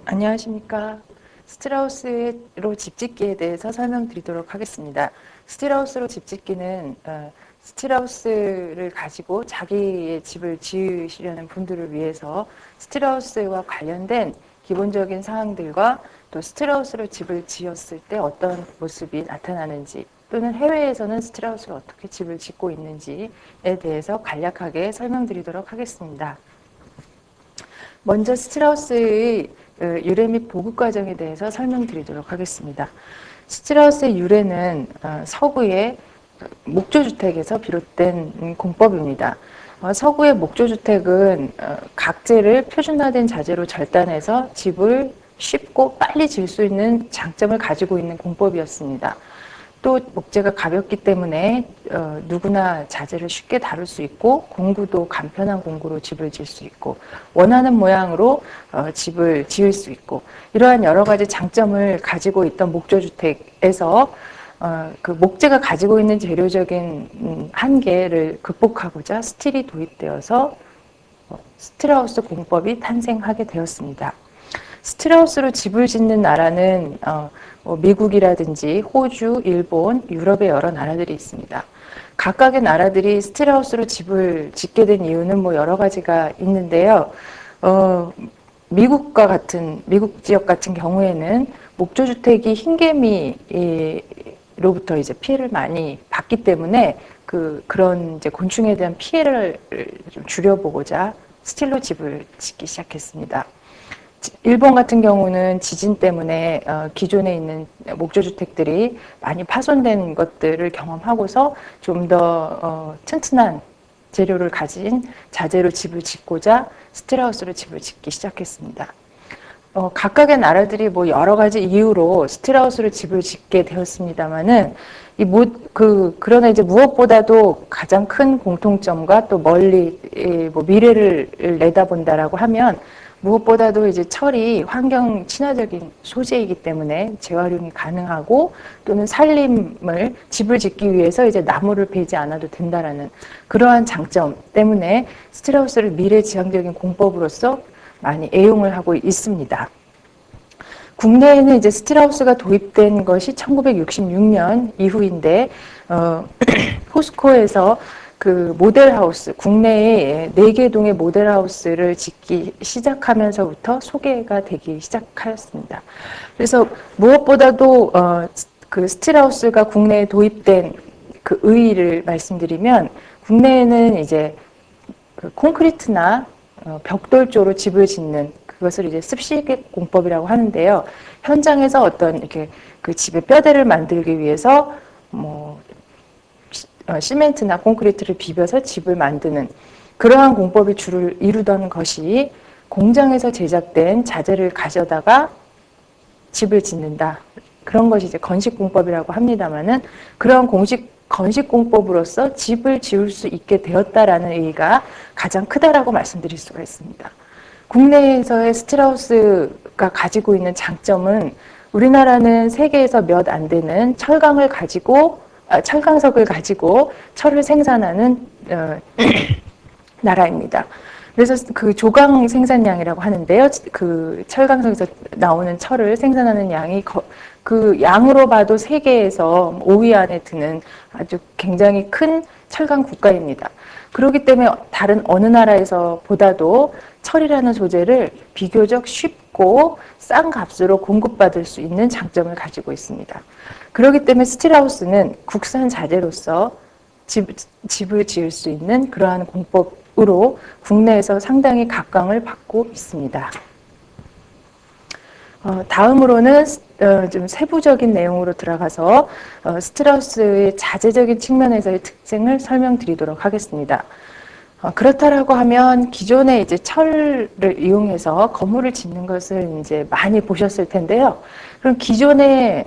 안녕하십니까. 스틸하우스로 집짓기에 대해서 설명드리도록 하겠습니다. 스틸하우스로 집짓기는 스틸하우스를 가지고 자기의 집을 지으시려는 분들을 위해서 스틸하우스와 관련된 기본적인 사항들과 또 스틸하우스로 집을 지었을 때 어떤 모습이 나타나는지, 또는 해외에서는 스틸하우스로 어떻게 집을 짓고 있는지에 대해서 간략하게 설명드리도록 하겠습니다. 먼저 스틸하우스의 유래 및 보급 과정에 대해서 설명드리도록 하겠습니다. 스틸하우스의 유래는 서구의 목조주택에서 비롯된 공법입니다. 서구의 목조주택은 각재를 표준화된 자재로 절단해서 집을 쉽고 빨리 지을 수 있는 장점을 가지고 있는 공법이었습니다. 또 목재가 가볍기 때문에 누구나 자재를 쉽게 다룰 수 있고, 공구도 간편한 공구로 집을 지을 수 있고, 원하는 모양으로 집을 지을 수 있고, 이러한 여러 가지 장점을 가지고 있던 목조주택에서 그 목재가 가지고 있는 재료적인 한계를 극복하고자 스틸이 도입되어서 스틸하우스 공법이 탄생하게 되었습니다. 스틸하우스로 집을 짓는 나라는 미국이라든지 호주, 일본, 유럽의 여러 나라들이 있습니다. 각각의 나라들이 스틸하우스로 집을 짓게 된 이유는 여러 가지가 있는데요. 미국 지역 같은 경우에는 목조주택이 흰개미로부터 이제 피해를 많이 받기 때문에 그런 이제 곤충에 대한 피해를 좀 줄여보고자 스틸로 집을 짓기 시작했습니다. 일본 같은 경우는 지진 때문에 기존에 있는 목조주택들이 많이 파손된 것들을 경험하고서 좀 더 튼튼한 재료를 가진 자재로 집을 짓고자 스틸하우스로 집을 짓기 시작했습니다. 각각의 나라들이 여러 가지 이유로 스틸하우스로 집을 짓게 되었습니다만은 그러나 이제 무엇보다도 가장 큰 공통점과 또 멀리 미래를 내다본다라고 하면, 무엇보다도 이제 철이 환경 친화적인 소재이기 때문에 재활용이 가능하고, 또는 집을 짓기 위해서 이제 나무를 베지 않아도 된다라는 그러한 장점 때문에 스틸하우스를 미래지향적인 공법으로서 많이 애용을 하고 있습니다. 국내에는 이제 스틸하우스가 도입된 것이 1966년 이후인데, 포스코에서 그 모델하우스, 국내에 4개 동의 모델하우스를 짓기 시작하면서부터 소개가 되기 시작하였습니다. 그래서 무엇보다도 그 스틸하우스가 국내에 도입된 그 의의를 말씀드리면, 국내에는 이제 그 콘크리트나 벽돌조로 집을 짓는 그것을 이제 습식 공법이라고 하는데요. 현장에서 어떤 이렇게 그 집의 뼈대를 만들기 위해서 시멘트나 콘크리트를 비벼서 집을 만드는 그러한 공법이 주를 이루던 것이, 공장에서 제작된 자재를 가져다가 집을 짓는다. 그런 것이 이제 건식공법이라고 합니다만은, 그러한 건식공법으로서 집을 지을 수 있게 되었다라는 의의가 가장 크다라고 말씀드릴 수가 있습니다. 국내에서의 스틸하우스가 가지고 있는 장점은, 우리나라는 세계에서 몇 안 되는 철강석을 가지고 철을 생산하는 나라입니다. 그래서 그 조강 생산량이라고 하는데요. 그 철강석에서 나오는 철을 생산하는 양이 그 양으로 봐도 세계에서 5위 안에 드는 아주 굉장히 큰 철강 국가입니다. 그렇기 때문에 다른 어느 나라에서 보다도 철이라는 소재를 비교적 쉽고 싼 값으로 공급받을 수 있는 장점을 가지고 있습니다. 그렇기 때문에 스틸하우스는 국산 자재로서 집을 지을 수 있는 그러한 공법으로 국내에서 상당히 각광을 받고 있습니다. 다음으로는 좀 세부적인 내용으로 들어가서 스틸하우스의 자재적인 측면에서의 특징을 설명드리도록 하겠습니다. 그렇다라고 하면 기존에 이제 철을 이용해서 건물을 짓는 것을 이제 많이 보셨을 텐데요. 그럼 기존에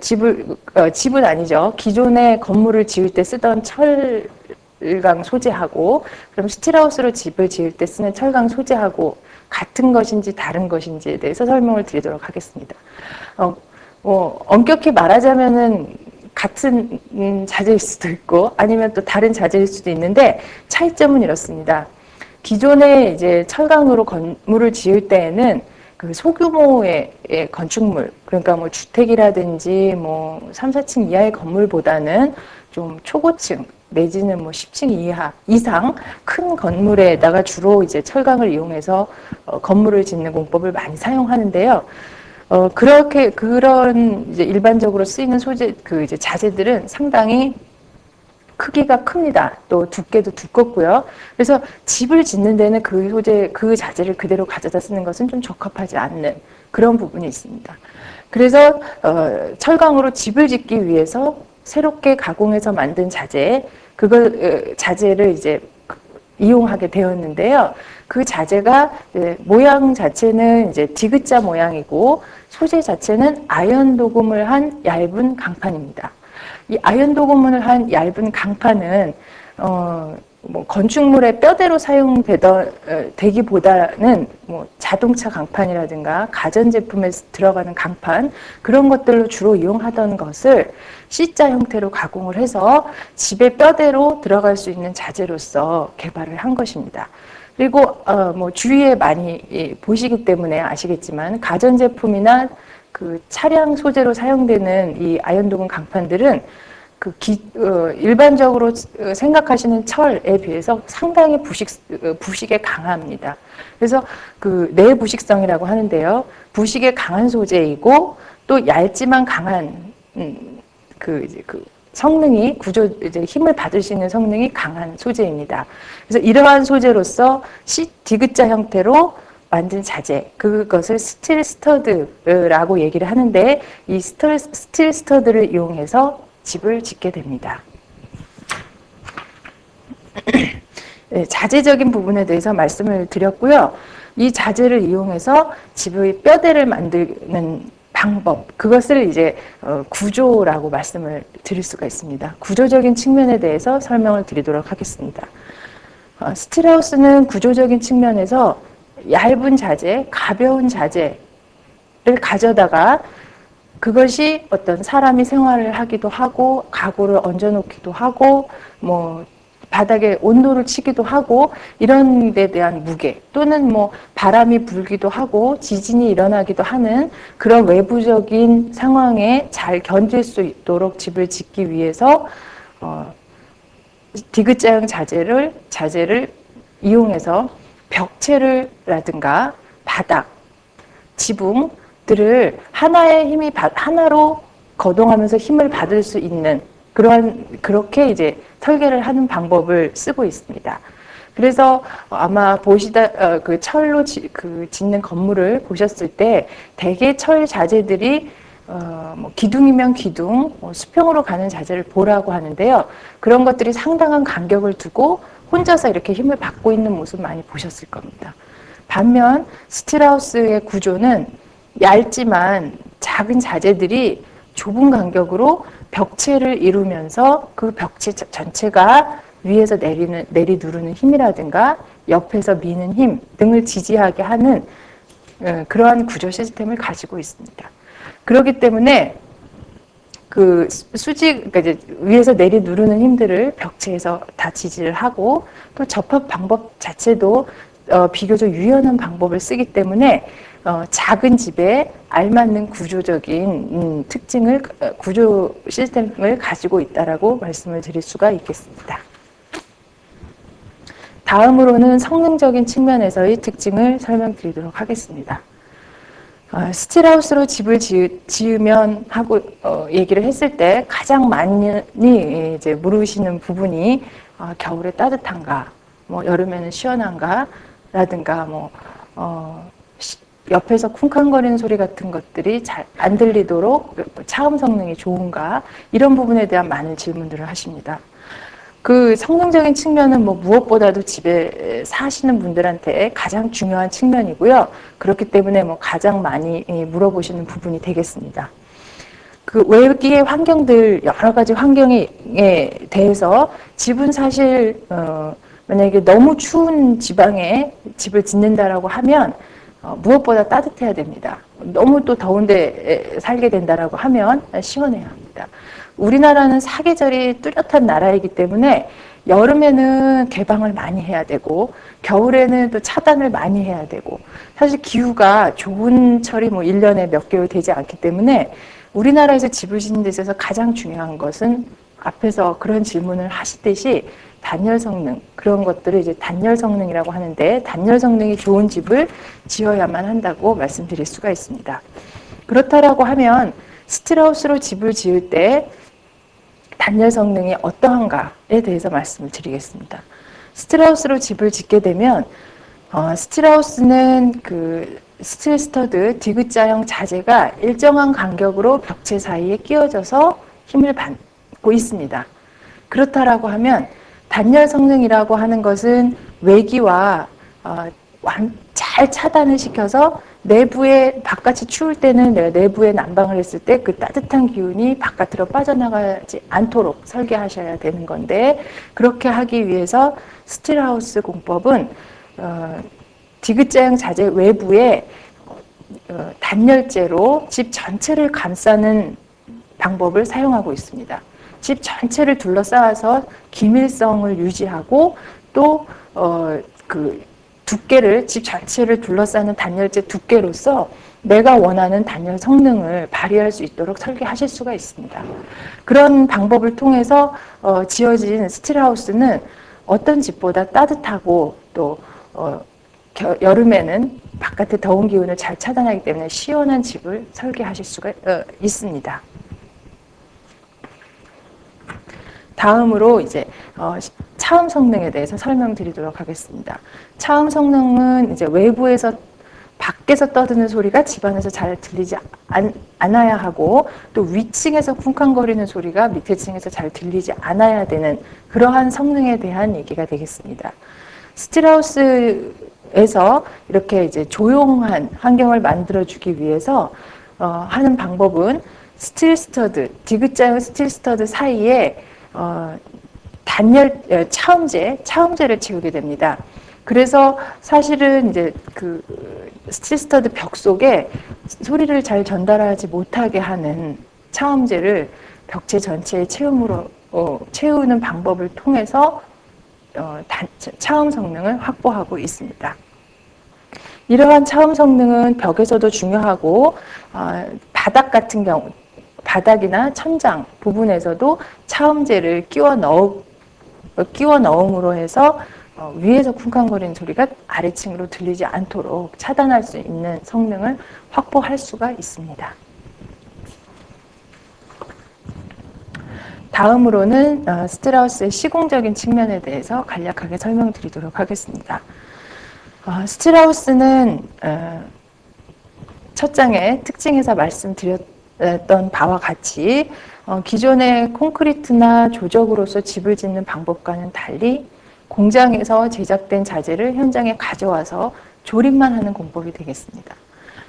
집은 아니죠. 기존에 건물을 지을 때 쓰던 철강 소재하고, 그럼 스틸하우스로 집을 지을 때 쓰는 철강 소재하고 같은 것인지 다른 것인지에 대해서 설명을 드리도록 하겠습니다. 엄격히 말하자면은 같은 자재일 수도 있고, 아니면 또 다른 자재일 수도 있는데, 차이점은 이렇습니다. 기존에 이제 철강으로 건물을 지을 때에는 그 소규모의 건축물, 그러니까 뭐 주택이라든지 뭐 3, 4층 이하의 건물보다는 좀 초고층 내지는 뭐 10층 이상 큰 건물에다가 주로 이제 철강을 이용해서 건물을 짓는 공법을 많이 사용하는데요. 그렇게 그런 이제 일반적으로 쓰이는 소재 그 이제 자재들은 상당히 크기가 큽니다. 또 두께도 두껍고요. 그래서 집을 짓는 데는 그 소재, 그 자재를 그대로 가져다 쓰는 것은 좀 적합하지 않는 그런 부분이 있습니다. 그래서 철강으로 집을 짓기 위해서 새롭게 가공해서 만든 자재를 이제 이용하게 되었는데요. 그 자재가 모양 자체는 이제 디귿자 모양이고 소재 자체는 아연 도금을 한 얇은 강판입니다. 이 아연 도금을 한 얇은 강판은 뭐 건축물의 뼈대로 사용되기보다는 뭐 자동차 강판이라든가 가전제품에 들어가는 강판 그런 것들로 주로 이용하던 것을 C자 형태로 가공을 해서 집의 뼈대로 들어갈 수 있는 자재로서 개발을 한 것입니다. 그리고 뭐 주위에 많이 보시기 때문에 아시겠지만 가전제품이나 그 차량 소재로 사용되는 이 아연도금 강판들은 일반적으로 생각하시는 철에 비해서 상당히 부식에 강합니다. 그래서 그 내부식성이라고 하는데요. 부식에 강한 소재이고 또 얇지만 강한 그 성능이 이제 힘을 받을 수 있는 성능이 강한 소재입니다. 그래서 이러한 소재로서 디귿자 형태로 만든 자재, 그것을 스틸 스터드라고 얘기를 하는데 이 스틸 스터드를 이용해서 집을 짓게 됩니다. 네, 자재적인 부분에 대해서 말씀을 드렸고요. 이 자재를 이용해서 집의 뼈대를 만드는 방법, 그것을 이제 구조라고 말씀을 드릴 수가 있습니다. 구조적인 측면에 대해서 설명을 드리도록 하겠습니다. 스틸하우스는 구조적인 측면에서 얇은 자재, 가벼운 자재를 가져다가 그것이 어떤 사람이 생활을 하기도 하고 가구를 얹어놓기도 하고 뭐 바닥에 온도를 치기도 하고 이런 데 대한 무게 또는 뭐 바람이 불기도 하고 지진이 일어나기도 하는 그런 외부적인 상황에 잘 견딜 수 있도록 집을 짓기 위해서 디귿자형 자재를 이용해서 벽체라든가 바닥, 지붕들을 하나로 거동하면서 힘을 받을 수 있는 그렇게 이제 설계를 하는 방법을 쓰고 있습니다. 그래서 아마 그 철로 짓는 건물을 보셨을 때 대개 철 자재들이 뭐 기둥이면 기둥, 수평으로 가는 자재를 보라고 하는데요. 그런 것들이 상당한 간격을 두고 혼자서 이렇게 힘을 받고 있는 모습 많이 보셨을 겁니다. 반면 스틸하우스의 구조는 얇지만 작은 자재들이 좁은 간격으로 벽체를 이루면서 그 벽체 전체가 위에서 내리누르는 힘이라든가 옆에서 미는 힘 등을 지지하게 하는 그러한 구조 시스템을 가지고 있습니다. 그렇기 때문에 그 그러니까 이제 위에서 내리누르는 힘들을 벽체에서 다 지지를 하고 또 접합 방법 자체도 비교적 유연한 방법을 쓰기 때문에 작은 집에 알맞는 구조적인 구조 시스템을 가지고 있다라고 말씀을 드릴 수가 있겠습니다. 다음으로는 성능적인 측면에서의 특징을 설명드리도록 하겠습니다. 스틸하우스로 집을 지으면 하고 얘기를 했을 때 가장 많이 이제 물으시는 부분이 겨울에 따뜻한가, 뭐 여름에는 시원한가라든가 뭐 옆에서 쿵쾅거리는 소리 같은 것들이 잘 안 들리도록 차음 성능이 좋은가 이런 부분에 대한 많은 질문들을 하십니다. 그 성능적인 측면은 뭐 무엇보다도 집에 사시는 분들한테 가장 중요한 측면이고요. 그렇기 때문에 뭐 가장 많이 물어보시는 부분이 되겠습니다. 그 외기의 환경들 여러 가지 환경에 대해서 집은 사실 만약에 너무 추운 지방에 집을 짓는다라고 하면 무엇보다 따뜻해야 됩니다. 너무 또 더운데 살게 된다라고 하면 시원해야 합니다. 우리나라는 사계절이 뚜렷한 나라이기 때문에 여름에는 개방을 많이 해야 되고 겨울에는 또 차단을 많이 해야 되고 사실 기후가 좋은 철이 뭐 1년에 몇 개월 되지 않기 때문에 우리나라에서 집을 짓는 데 있어서 가장 중요한 것은 앞에서 그런 질문을 하시듯이 단열 성능, 그런 것들을 이제 단열 성능이라고 하는데 단열 성능이 좋은 집을 지어야만 한다고 말씀드릴 수가 있습니다. 그렇다라고 하면 스틸하우스로 집을 지을 때 단열 성능이 어떠한가에 대해서 말씀을 드리겠습니다. 스틸하우스로 집을 짓게 되면 스틸하우스는 그 스틸 스터드 디귿자형 자재가 일정한 간격으로 벽체 사이에 끼워져서 힘을 받고 있습니다. 그렇다라고 하면 단열 성능이라고 하는 것은 외기와 잘 차단을 시켜서 내부에 바깥이 추울 때는 내가 내부에 난방을 했을 때 그 따뜻한 기운이 바깥으로 빠져나가지 않도록 설계하셔야 되는 건데 그렇게 하기 위해서 스틸하우스 공법은 디귿자형 자재 외부에 단열재로 집 전체를 감싸는 방법을 사용하고 있습니다. 집 전체를 둘러싸아서 기밀성을 유지하고 또 그 두께를 집 전체를 둘러싸는 단열재 두께로서 내가 원하는 단열 성능을 발휘할 수 있도록 설계하실 수가 있습니다. 그런 방법을 통해서 지어진 스틸하우스는 어떤 집보다 따뜻하고 또 여름에는 바깥의 더운 기운을 잘 차단하기 때문에 시원한 집을 설계하실 수가 있습니다. 다음으로 이제 차음 성능에 대해서 설명드리도록 하겠습니다. 차음 성능은 이제 외부에서 밖에서 떠드는 소리가 집 안에서 잘 들리지 않아야 하고 또 위층에서 쿵쾅거리는 소리가 밑에 층에서 잘 들리지 않아야 되는 그러한 성능에 대한 얘기가 되겠습니다. 스틸하우스에서 이렇게 이제 조용한 환경을 만들어주기 위해서 하는 방법은 스틸 스터드, 디귿자형 스틸 스터드 사이에 단열 차음제를 채우게 됩니다. 그래서 사실은 이제 그 스틸 스터드 벽 속에 소리를 잘 전달하지 못하게 하는 차음제를 벽체 전체에 채우는 방법을 통해서 차음 성능을 확보하고 있습니다. 이러한 차음 성능은 벽에서도 중요하고 바닥 같은 경우 바닥이나 천장 부분에서도 차음제를 끼워 넣음으로 해서 위에서 쿵쾅거리는 소리가 아래층으로 들리지 않도록 차단할 수 있는 성능을 확보할 수가 있습니다. 다음으로는 스틸하우스의 시공적인 측면에 대해서 간략하게 설명드리도록 하겠습니다. 스틸하우스는 첫 장에 특징에서 말씀드렸던 바와 같이 기존의 콘크리트나 조적으로서 집을 짓는 방법과는 달리 공장에서 제작된 자재를 현장에 가져와서 조립만 하는 공법이 되겠습니다.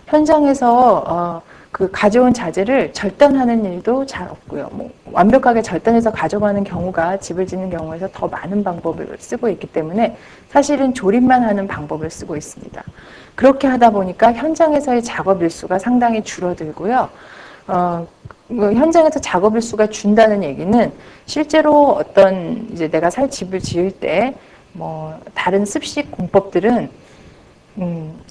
현장에서 그 가져온 자재를 절단하는 일도 잘 없고요. 완벽하게 절단해서 가져가는 경우가 집을 짓는 경우에서 더 많은 방법을 쓰고 있기 때문에 사실은 조립만 하는 방법을 쓰고 있습니다. 그렇게 하다 보니까 현장에서의 작업 일수가 상당히 줄어들고요. 현장에서 작업 일수가 준다는 얘기는 실제로 어떤 이제 내가 살 집을 지을 때 다른 습식 공법들은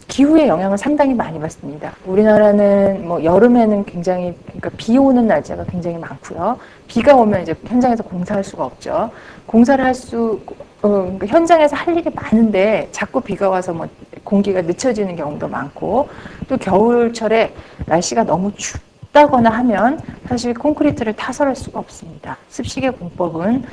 기후의 영향을 상당히 많이 받습니다. 우리나라는 여름에는 굉장히 그러니까 비 오는 날짜가 굉장히 많고요. 비가 오면 이제 현장에서 공사할 수가 없죠. 공사를 그러니까 현장에서 할 일이 많은데 자꾸 비가 와서 공기가 늦춰지는 경우도 많고 또 겨울철에 날씨가 너무 춥다거나 하면 사실 콘크리트를 타설할 수가 없습니다. 습식의 공법은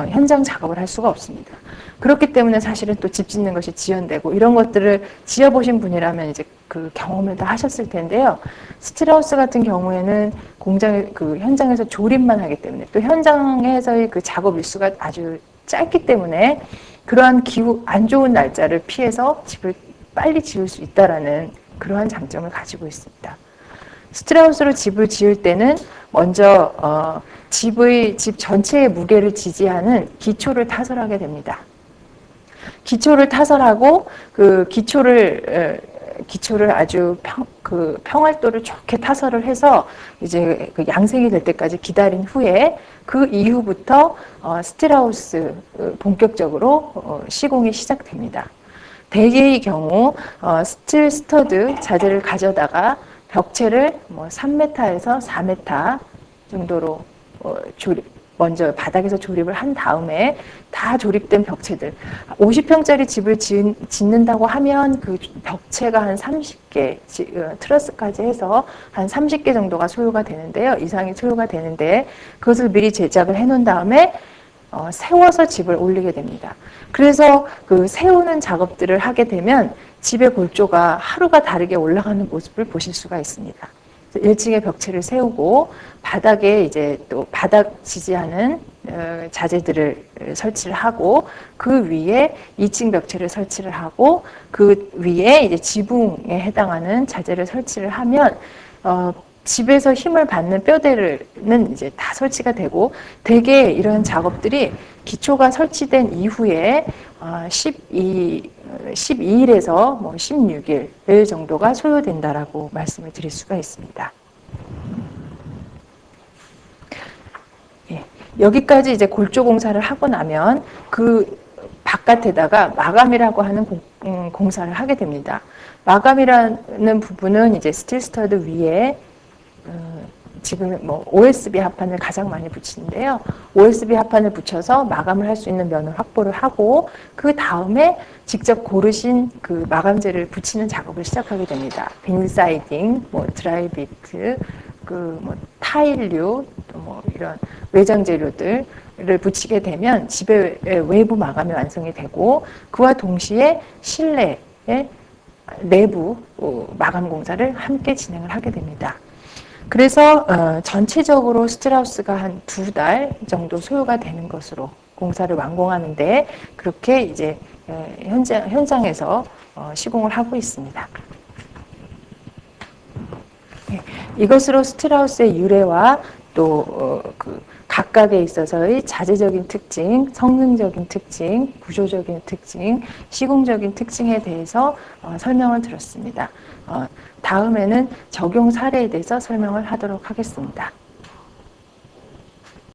현장 작업을 할 수가 없습니다. 그렇기 때문에 사실은 또 집 짓는 것이 지연되고 이런 것들을 지어보신 분이라면 이제 그 경험을 다 하셨을 텐데요. 스틸하우스 같은 경우에는 현장에서 조립만 하기 때문에 또 현장에서의 그 작업 일수가 아주 짧기 때문에 그러한 기후 안 좋은 날짜를 피해서 집을 빨리 지을 수 있다라는 그러한 장점을 가지고 있습니다. 스틸하우스로 집을 지을 때는 먼저 집 전체의 무게를 지지하는 기초를 타설하게 됩니다. 기초를 타설하고 그 기초를 아주 평활도를 좋게 타설을 해서 이제 그 양생이 될 때까지 기다린 후에 그 이후부터 스틸하우스 본격적으로 시공이 시작됩니다. 대개의 경우 스틸 스터드 자재를 가져다가 벽체를 뭐 3m에서 4m 정도로 먼저 바닥에서 조립을 한 다음에 다 조립된 벽체들 50평짜리 집을 짓는다고 하면 그 벽체가 한 30개 트러스까지 해서 한 30개 정도가 소요가 되는데요. 이상이 소요가 되는데 그것을 미리 제작을 해 놓은 다음에 세워서 집을 올리게 됩니다. 그래서 그 세우는 작업들을 하게 되면 집의 골조가 하루가 다르게 올라가는 모습을 보실 수가 있습니다. 1층에 벽체를 세우고 바닥에 이제 또 바닥 지지하는 자재들을 설치를 하고 그 위에 2층 벽체를 설치를 하고 그 위에 이제 지붕에 해당하는 자재를 설치를 하면 집에서 힘을 받는 뼈대는 이제 다 설치가 되고 대개 이런 작업들이 기초가 설치된 이후에 12일에서 뭐 16일 정도가 소요된다라고 말씀을 드릴 수가 있습니다. 예, 여기까지 이제 골조 공사를 하고 나면 그 바깥에다가 마감이라고 하는 공사를 하게 됩니다. 마감이라는 부분은 이제 스틸 스터드 위에 지금 뭐 OSB 합판을 가장 많이 붙이는데요. OSB 합판을 붙여서 마감을 할 수 있는 면을 확보를 하고 그 다음에 직접 고르신 그 마감재를 붙이는 작업을 시작하게 됩니다. 비닐 사이딩, 뭐 드라이비트, 그 뭐 타일류, 또 뭐 이런 외장 재료들을 붙이게 되면 집의 외부 마감이 완성이 되고 그와 동시에 실내의 내부 마감 공사를 함께 진행을 하게 됩니다. 그래서 전체적으로 스틸하우스가 한 2달 정도 소요가 되는 것으로 공사를 완공하는데 그렇게 이제 현장에서 시공을 하고 있습니다. 이것으로 스틸하우스의 유래와 또 그 각각에 있어서의 자재적인 특징, 성능적인 특징, 구조적인 특징, 시공적인 특징에 대해서 설명을 드렸습니다. 다음에는 적용 사례에 대해서 설명을 하도록 하겠습니다.